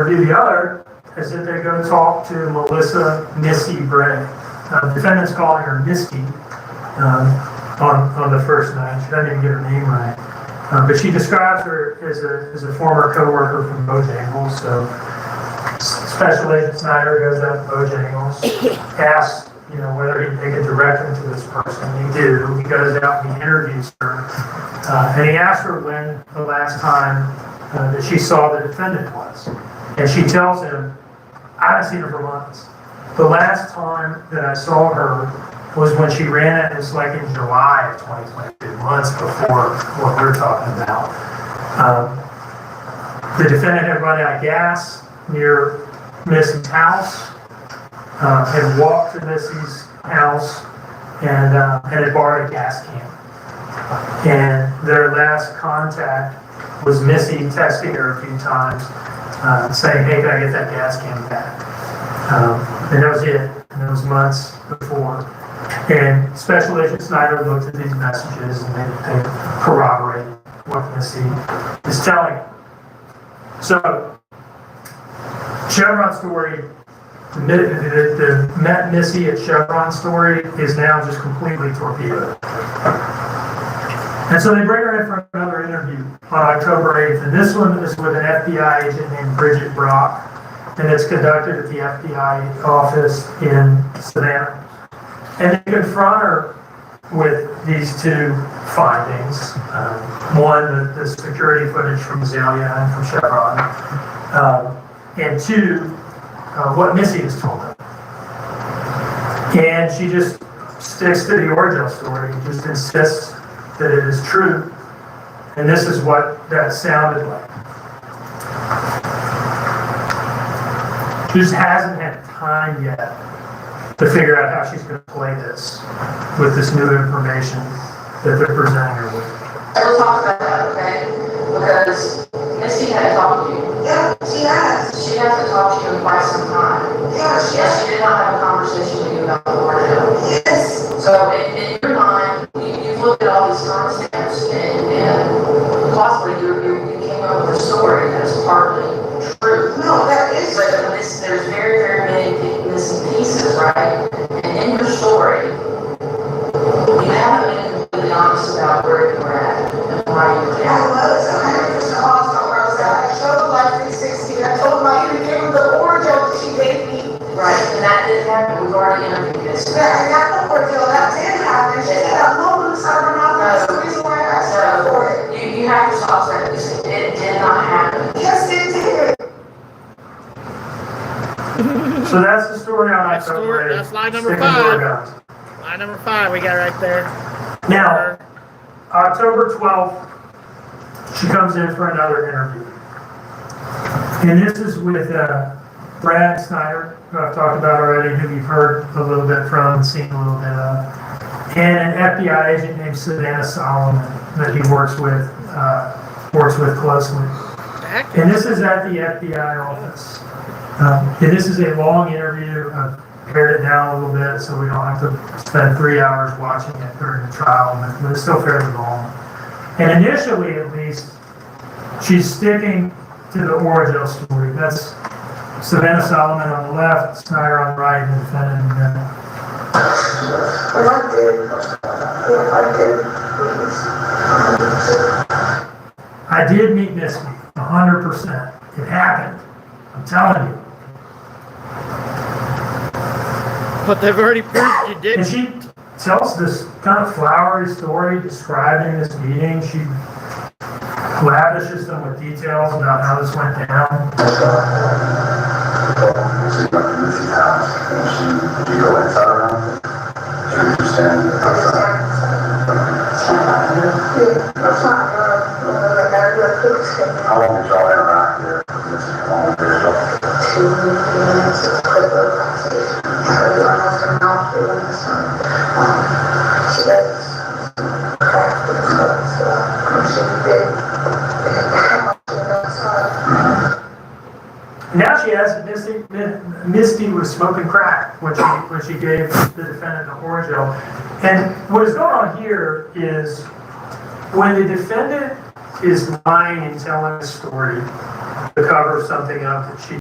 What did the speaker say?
interview. The other is that they go talk to Melissa Missy Bray. The defendant's calling her Misty on the first night. She doesn't even get her name right. But she describes her as a former co-worker from Bojangles. So Special Agent Snyder goes out to Bojangles, asks, whether they can direct him to this person. They do. He goes out and he interviews her. And he asks her when the last time that she saw the defendant was. And she tells him, I haven't seen her for months. The last time that I saw her was when she ran it. It was like in July of 2022, months before what we're talking about. The defendant had run out of gas near Missy's house, had walked to Missy's house, and had borrowed a gas can. And their last contact was Missy texting her a few times, saying, hey, can I get that gas can back? And that was it. And it was months before. And Special Agent Snyder looked at these messages and they corroborated what Missy is telling him. So, Chevron story, the Met Missy at Chevron story is now just completely torpedoed. And so they bring her in for another interview on October 8th. And this one is with an FBI agent named Bridget Brock. And it's conducted at the FBI office in Savannah. And they confront her with these two findings. One, the security footage from Azalea and from Chevron. And two, what Missy has told them. And she just sticks to the Orgel story, just insists that it is true. And this is what that sounded like. She just hasn't had time yet to figure out how she's going to play this with this new information that they're presenting her with. We'll talk about that, okay? Because Missy had talked to you. Yeah, she has. She hasn't talked to you in quite some time. Yeah, She did not have a conversation with you about the Orgel. Yes. So in your mind, you've looked at all these timestamps and possibly you came up with a story that's partly true. No, that is. But there's very, very many missing pieces, right? And in your story, you haven't been completely honest about where you were at and why you were I there. was 100% honest on where I was at. I showed up like 360. I told my you to give her the Orgel that she gave me. Right, and that didn't happen. We've already interviewed this. Yeah, I got the Orgel. That did happen. She said, I'm no loose. I'm not. That's the reason why I asked her for it. You have to stop saying this. It did not happen. Yes, it did. So that's the story on October 8th. That's line number Sticking to our 5. guns. Line number 5 we got right there. Now, October 12th, she comes in for another interview. And this is with Brad Snyder, who I've talked about already, who you've heard a little bit from and seen a little bit of, and an FBI agent named Savannah Solomon that he works with closely. And this is at the FBI office. And this is a long interview. I've pared it down a little bit so we don't have to spend 3 hours watching it during the trial, but it's still fairly long. And initially, at least, she's sticking to the Orgel story. That's Savannah Solomon on the left, Snyder on the right, and the defendant in the middle. I did meet Misty, 100%. It happened. I'm telling you. But they've already proved you And didn't. she tells this kind of flowery story describing this meeting. She lavishes them with details about how this went down. How long did y'all interact here? How long did y'all? 2 minutes, a quick little conversation. Almost an hour through in the sun. She does craft and stuff, so she did. Now she has Misty was smoking crack when she gave the defendant the Orgel. And what is going on here is when the defendant is lying and telling a story, to cover something up that she